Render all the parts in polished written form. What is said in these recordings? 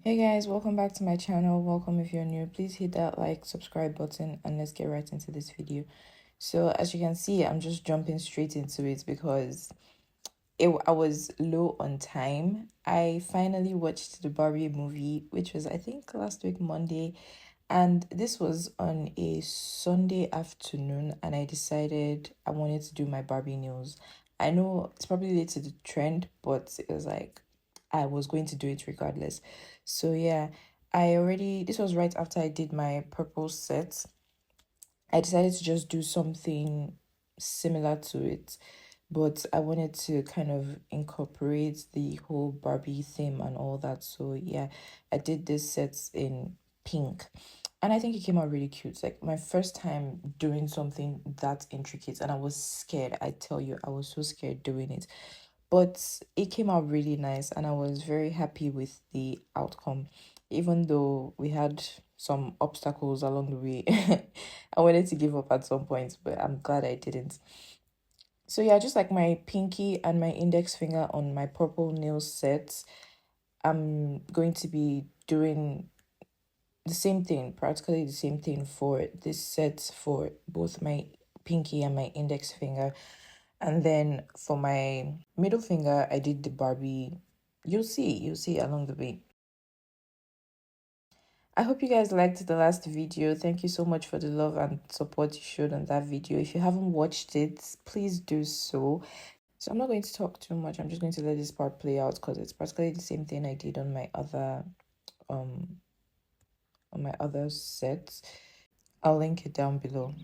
Hey guys, welcome back to my channel. Welcome if you're new. Please hit that like, subscribe button and let's get right into this video. So as you can see, I'm just jumping straight into it because I was low on time. I finally watched the Barbie movie, which was I think last week Monday, and this was on a Sunday afternoon, and I decided I wanted to do my Barbie nails. I know it's probably late to the trend, but it was like I was going to do it regardless. So yeah, this was right after I did my purple set. I decided to just do something similar to it, but I wanted to kind of incorporate the whole Barbie theme and all that. So yeah, I did this set in pink. And I think it came out really cute. Like my first time doing something that intricate, and I was scared. I tell you, I was so scared doing it. But it came out really nice, and I was very happy with the outcome, even though we had some obstacles along the way. I wanted to give up at some point, but I'm glad I didn't. So yeah, just like my pinky and my index finger on my purple nail set, I'm going to be doing the same thing, practically the same thing for this set for both my pinky and my index finger. And then for my middle finger, I did the Barbie. You'll see along the way. I hope you guys liked the last video. Thank you so much for the love and support you showed on that video. If you haven't watched it, please do so. So I'm not going to talk too much. I'm just going to let this part play out because it's practically the same thing I did um on my other sets. I'll link it down below.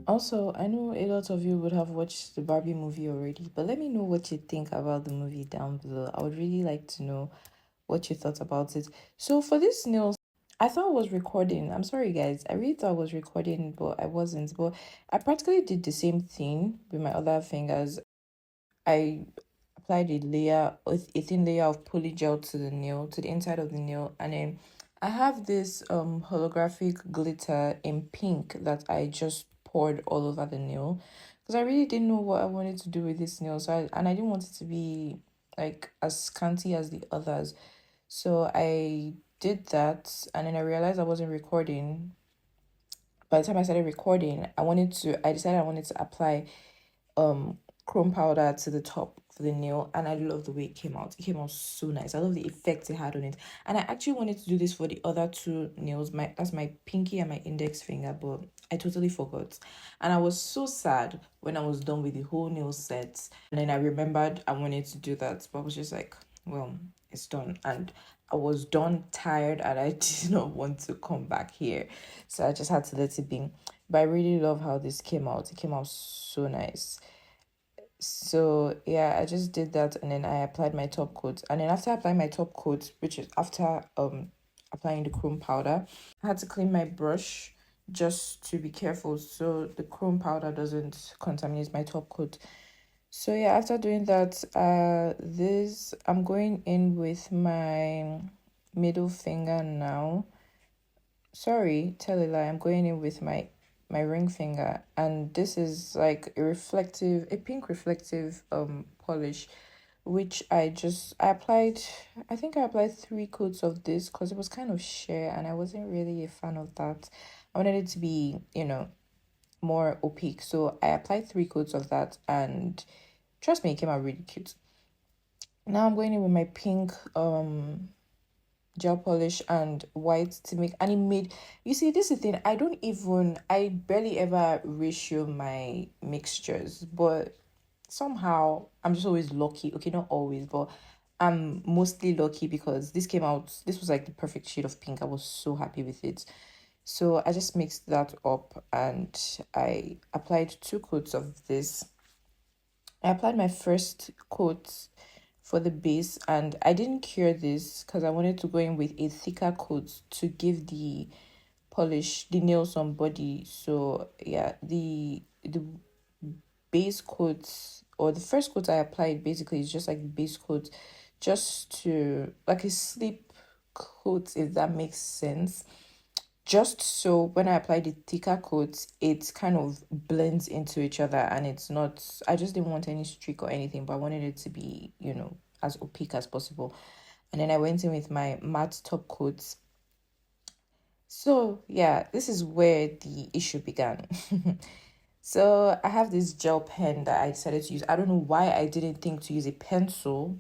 Also, I know a lot of you would have watched the Barbie movie already, but let me know what you think about the movie down below. I would really like to know what you thought about it. So for this nails, I thought I was recording. I'm sorry guys. I really thought I was recording, but I wasn't. But I practically did the same thing with my other fingers. I applied a thin layer of polygel to the nail, to the inside of the nail, and then I have this holographic glitter in pink that I just poured all over the nail because I really didn't know what I wanted to do with this nail. And I didn't want it to be like as scanty as the others. So I did that, and then I realized I wasn't recording. By the time I started recording, I decided I wanted to apply um chrome powder to the top for the nail, and I love the way it came out. It came out so nice. I love the effect it had on it. And I actually wanted to do this for the other two nails. That's my pinky and my index finger, but I totally forgot. And I was so sad when I was done with the whole nail set. And then I remembered I wanted to do that, but I was just like, well, it's done. And I was done, tired, and I did not want to come back here. So I just had to let it be. But I really love how this came out. It came out so nice. So yeah, I just did that, and then I applied my top coat. And then after applying my top coat, which is after applying the chrome powder, I had to clean my brush just to be careful so the chrome powder doesn't contaminate my top coat. So yeah, after doing that, this I'm going in with my middle finger now. Sorry, tell a lie. I'm going in with my ring finger, and this is like a pink reflective polish, which I applied. I think I applied 3 coats of this because it was kind of sheer, and I wasn't really a fan of that. I wanted it to be, more opaque, so I applied 3 coats of that, and trust me, it came out really cute. Now I'm going in with my pink gel polish and white to make, and it made, you see, this is the thing, I barely ever ratio my mixtures, but somehow I'm just always lucky. Okay, not always, but I'm mostly lucky because this was like the perfect shade of pink. I was so happy with it. So I just mixed that up and I applied 2 coats of this. I applied my first coat for the base, and I didn't cure this because I wanted to go in with a thicker coat to give the nail some body. So yeah, the base coat, or the first coat I applied, basically is just like the base coat, just to like a sleep coat, if that makes sense. Just so when I apply the thicker coat, it kind of blends into each other, and it's not, I just didn't want any streak or anything, but I wanted it to be, as opaque as possible. And then I went in with my matte top coat. So yeah, this is where the issue began. So I have this gel pen that I decided to use. I don't know why I didn't think to use a pencil.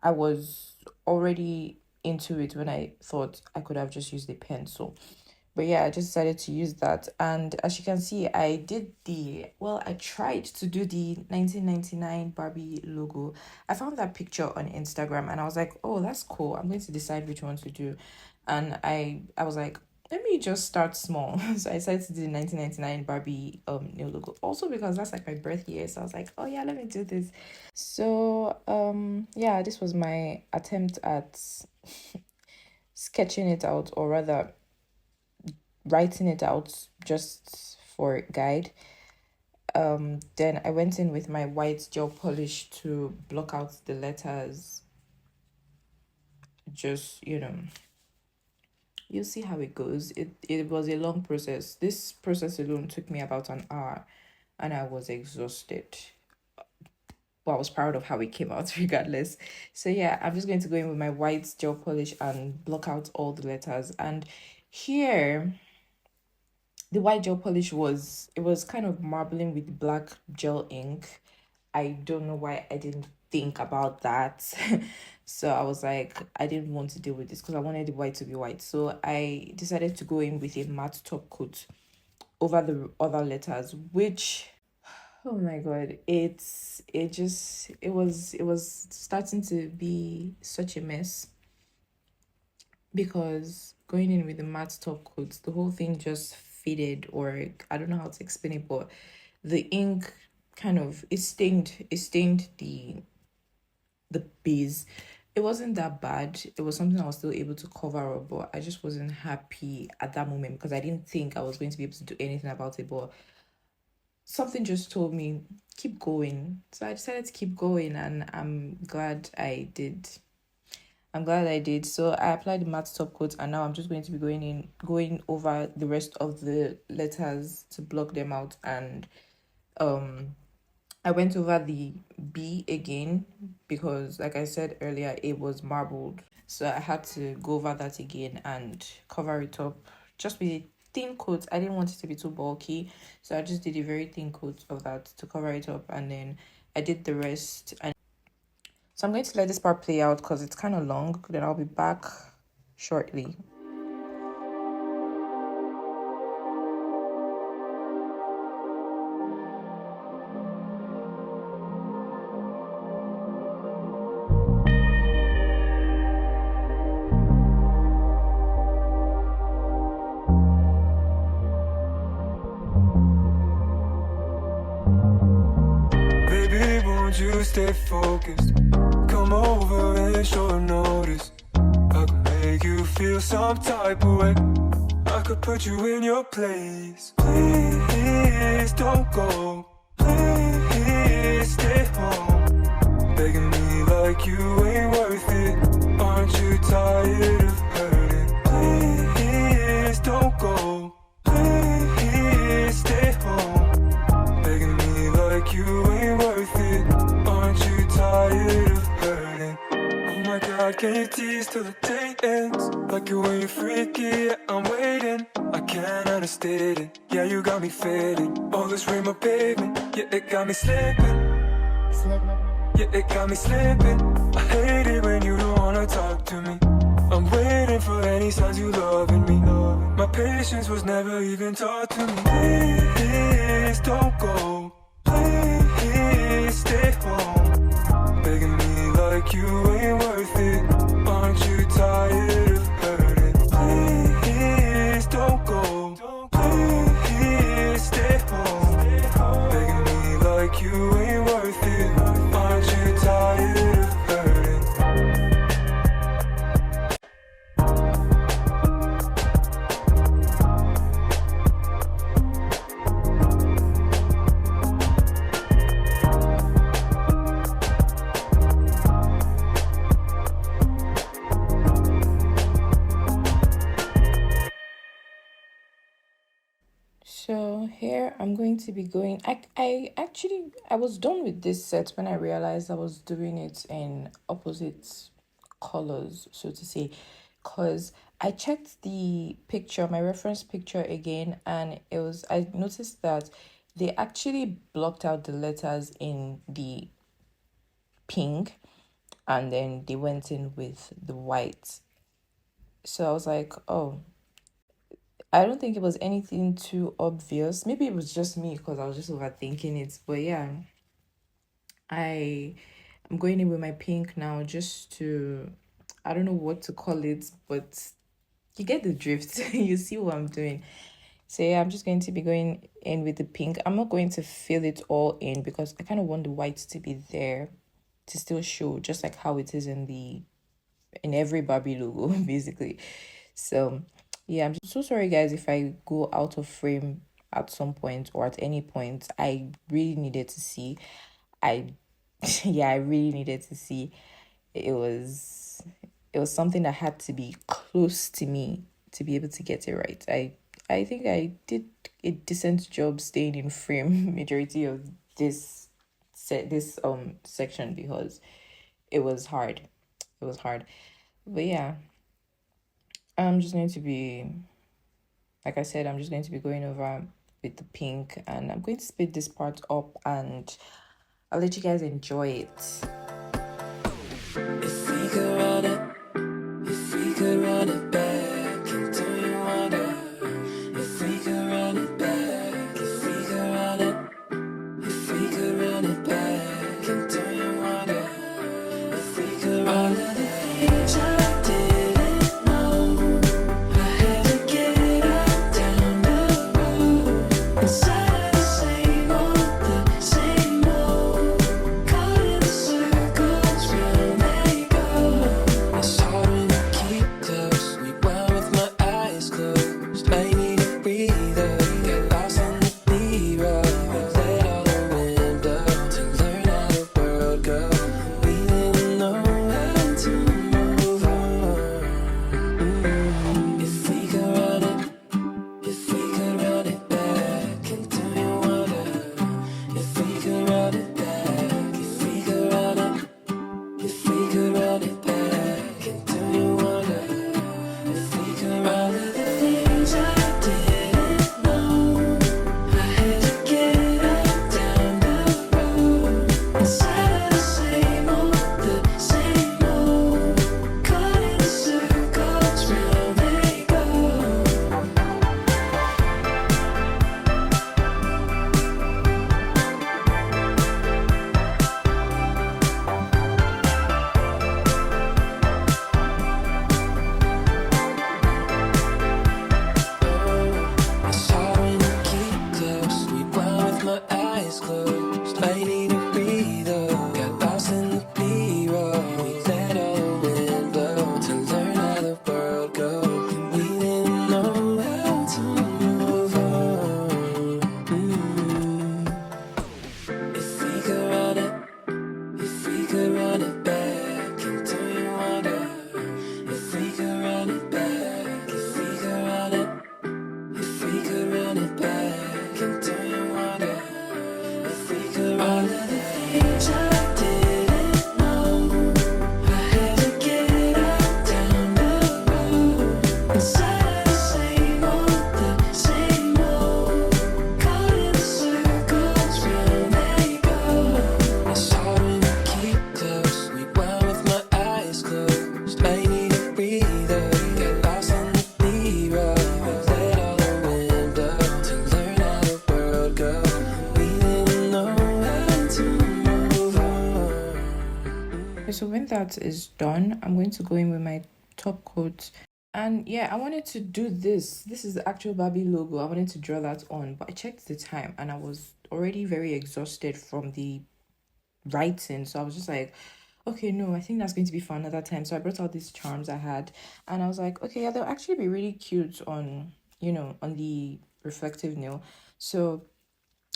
I was already into it when I thought I could have just used a pencil. But yeah, I just decided to use that. And as you can see, I tried to do the 1999 Barbie logo. I found that picture on Instagram and I was like, oh, that's cool. I'm going to decide which one to do. And I was like, let me just start small. So I decided to do the 1999 Barbie new logo. Also because that's like my birth year. So I was like, oh yeah, let me do this. So yeah, this was my attempt at sketching it out, or rather writing it out just for guide. Then I went in with my white gel polish to block out the letters. Just, you'll see how it goes. It was a long process. This process alone took me about an hour and I was exhausted. But I was proud of how it came out regardless. So yeah, I'm just going to go in with my white gel polish and block out all the letters. And here, the white gel polish was kind of marbling with black gel ink. I don't know why I didn't think about that. So I was like, I didn't want to deal with this because I wanted the white to be white. So I decided to go in with a matte top coat over the other letters, which, oh my god, it was starting to be such a mess, because going in with the matte top coat, the whole thing just faded, or I don't know how to explain it, but the ink kind of, it stained the base. It wasn't that bad. It was something I was still able to cover up, but I just wasn't happy at that moment because I didn't think I was going to be able to do anything about it. But something just told me, keep going. So I decided to keep going, and I'm glad I did. So I applied the matte top coat, and now I'm just going to be going over the rest of the letters to block them out. And I went over the B again because, like I said earlier, it was marbled. So I had to go over that again and cover it up just with a thin coat. I didn't want it to be too bulky, so I just did a very thin coat of that to cover it up, and then I did the rest. And so I'm going to let this part play out because it's kind of long. Then I'll be back shortly. Baby, won't you stay focused? Come over and short notice. I can make you feel some type of way. I could put you in your place. Please don't go. Please stay home. Begging me like you ain't worth it. Aren't you tired of hurting? Please don't go. Please stay home. Begging me like you ain't worth it. Aren't you tired of hurting? Oh my God, can you tease till the day ends? Like you when you're freaky, yeah, I'm waiting. I can't understand it. Yeah, you got me fading. All this rain on pavement, yeah, it got me slipping. Yeah, it got me slipping. I hate it when you don't wanna talk to me. I'm waiting for any signs you loving me. My patience was never even taught to me. Please don't go. Please stay home. Begging me like you ain't worth it. Aren't you tired of hurting? Please don't go. Please stay home. Begging me like you ain't worth it. Aren't you tired of hurting? So here I'm going to be going. I was done with this set when I realized I was doing it in opposite colors, so to say, because I checked the picture, my reference picture again, and I noticed that they actually blocked out the letters in the pink, and then they went in with the white. So I was like, oh, I don't think it was anything too obvious. Maybe it was just me because I was just overthinking it. But yeah, I I'm going in with my pink now just to, I don't know what to call it, but you get the drift. You see what I'm doing. So yeah, I'm just going to be going in with the pink. I'm not going to fill it all in because I kind of want the white to be there to still show just like how it is in every Barbie logo, basically. So yeah, I'm so sorry guys if I go out of frame at some point or at any point. I really needed to see. I yeah, I really needed to see. It was something that had to be close to me to be able to get it right. I think I did a decent job staying in frame majority of this section because it was hard. It was hard. But yeah, I'm just going to be, like I said, I'm just going to be going over with the pink, and I'm going to split this part up and I'll let you guys enjoy it. If we could run it, if we could run it back, and do you wonder? If we could run it back, if we could run it, if we could run it back, and do you wonder? If we could run it back. I didn't know I had to get up down the road inside the same old, caught in the circles round they go. It's hard when you keep close, we that is done, I'm going to go in with my top coat. And yeah, I wanted to do this. This is the actual Barbie logo. I wanted to draw that on, but I checked the time and I was already very exhausted from the writing. So I was just like, okay, no, I think that's going to be for another time. So I brought out these charms I had and I was like, okay, yeah, they'll actually be really cute on, on the reflective nail. So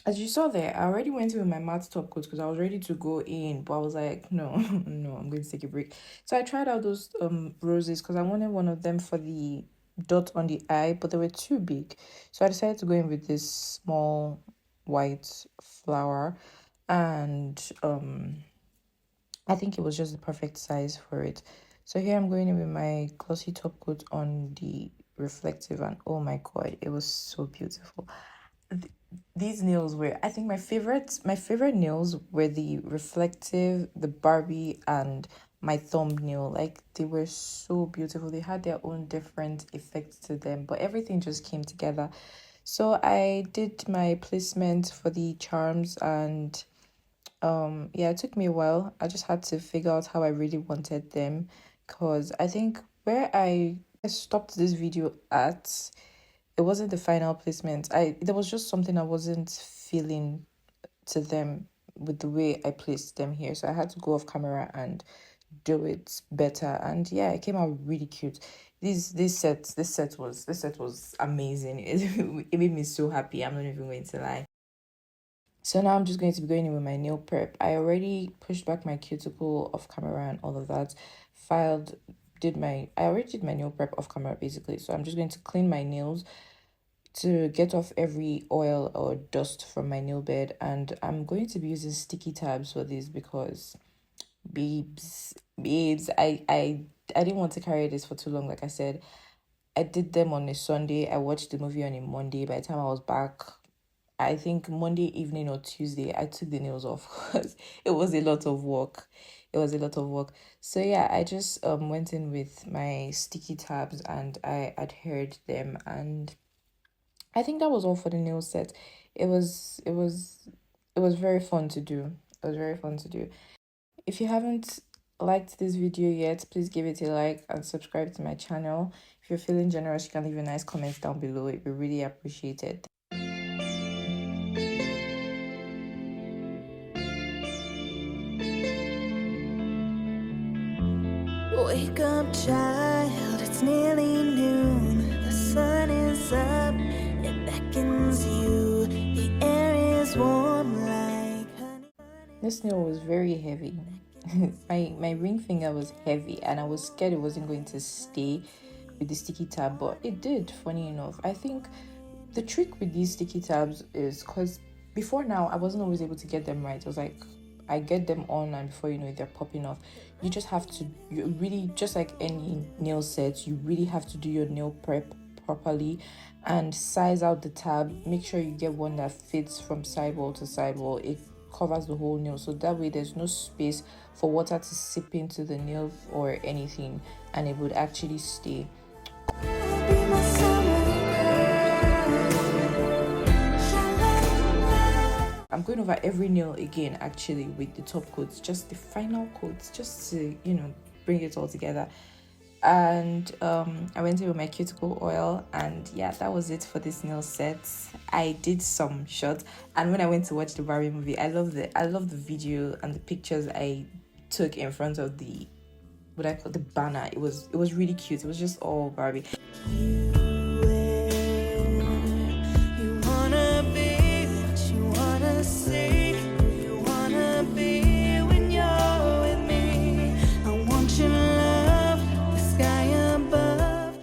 as you saw there, I already went in with my matte top coat because I was ready to go in, but I was like, no, no, I'm going to take a break. So I tried out those roses because I wanted one of them for the dot on the eye, but they were too big. So I decided to go in with this small white flower, and I think it was just the perfect size for it. So here I'm going in with my glossy top coat on the reflective, and oh my god, it was so beautiful. These nails were, I think my favorite nails were the reflective, the Barbie, and my thumbnail. Like they were so beautiful. They had their own different effects to them, but everything just came together. So I did my placement for the charms, and yeah, it took me a while. I just had to figure out how I really wanted them, because I think where I stopped this video at, it wasn't the final placement. There was just something I wasn't feeling to them with the way I placed them here. So I had to go off camera and do it better. And yeah, it came out really cute. This set was amazing. It made me so happy. I'm not even going to lie. So now I'm just going to be going in with my nail prep. I already pushed back my cuticle off camera and all of that. Filed, I already did my nail prep off camera basically. So I'm just going to clean my nails to get off every oil or dust from my nail bed, and I'm going to be using sticky tabs for this because babes, I didn't want to carry this for too long. Like I said, I did them on a Sunday. I watched the movie on a Monday. By the time I was back, I think Monday evening or Tuesday, I took the nails off because it was a lot of work. It was a lot of work. So yeah, I just went in with my sticky tabs and I adhered them, and I think that was all for the nail set. It was very fun to do. It was very fun to do. If you haven't liked this video yet, please give it a like and subscribe to my channel. If you're feeling generous, you can leave a nice comment down below. It would be really appreciated. Wake up, child, it's nearly noon. The sun is up, it beckons you. The air is warm like honey. This nail was very heavy. My ring finger was heavy and I was scared it wasn't going to stay with the sticky tab, but it did, funny enough. I think the trick with these sticky tabs is because before now I wasn't always able to get them right. I was like, I get them on and before you know it, they're popping off. You just have to, you really, just like any nail set, you really have to do your nail prep properly and size out the tab. Make sure you get one that fits from sidewall to sidewall. It covers the whole nail, so that way there's no space for water to seep into the nail or anything, and it would actually stay. Be my summer I'm going over every nail again actually with the top coats, just the final coats, just to bring it all together. And I went in with my cuticle oil, and yeah, that was it for this nail set. I did some shots, and when I went to watch the Barbie movie, I love the video and the pictures I took in front of the, what I call the banner. It was really cute. It was just all Barbie. you wanna be what you wanna see. You wanna be when you're with me. I want your love, the sky above.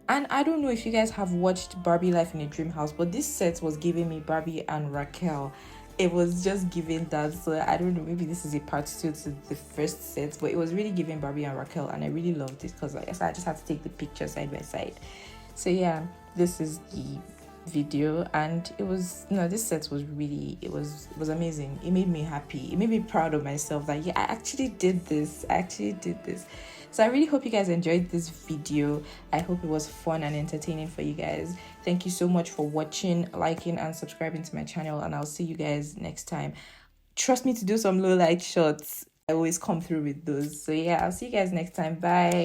And I don't know if you guys have watched Barbie Life in a Dream House, but this set was giving me Barbie and Raquel. It was just giving that. So I don't know, maybe this is a part 2 to the first set, but it was really giving Barbie and Raquel, and I really loved it because I just had to take the picture side by side. So yeah, this is the video, and it was, this set was really, it was amazing. It made me happy. It made me proud of myself that yeah, I actually did this. So I really hope you guys enjoyed this video. I hope it was fun and entertaining for you guys. Thank you so much for watching, liking, and subscribing to my channel, and I'll see you guys next time. Trust me to do some low light shots. I always come through with those. So yeah, I'll see you guys next time. Bye.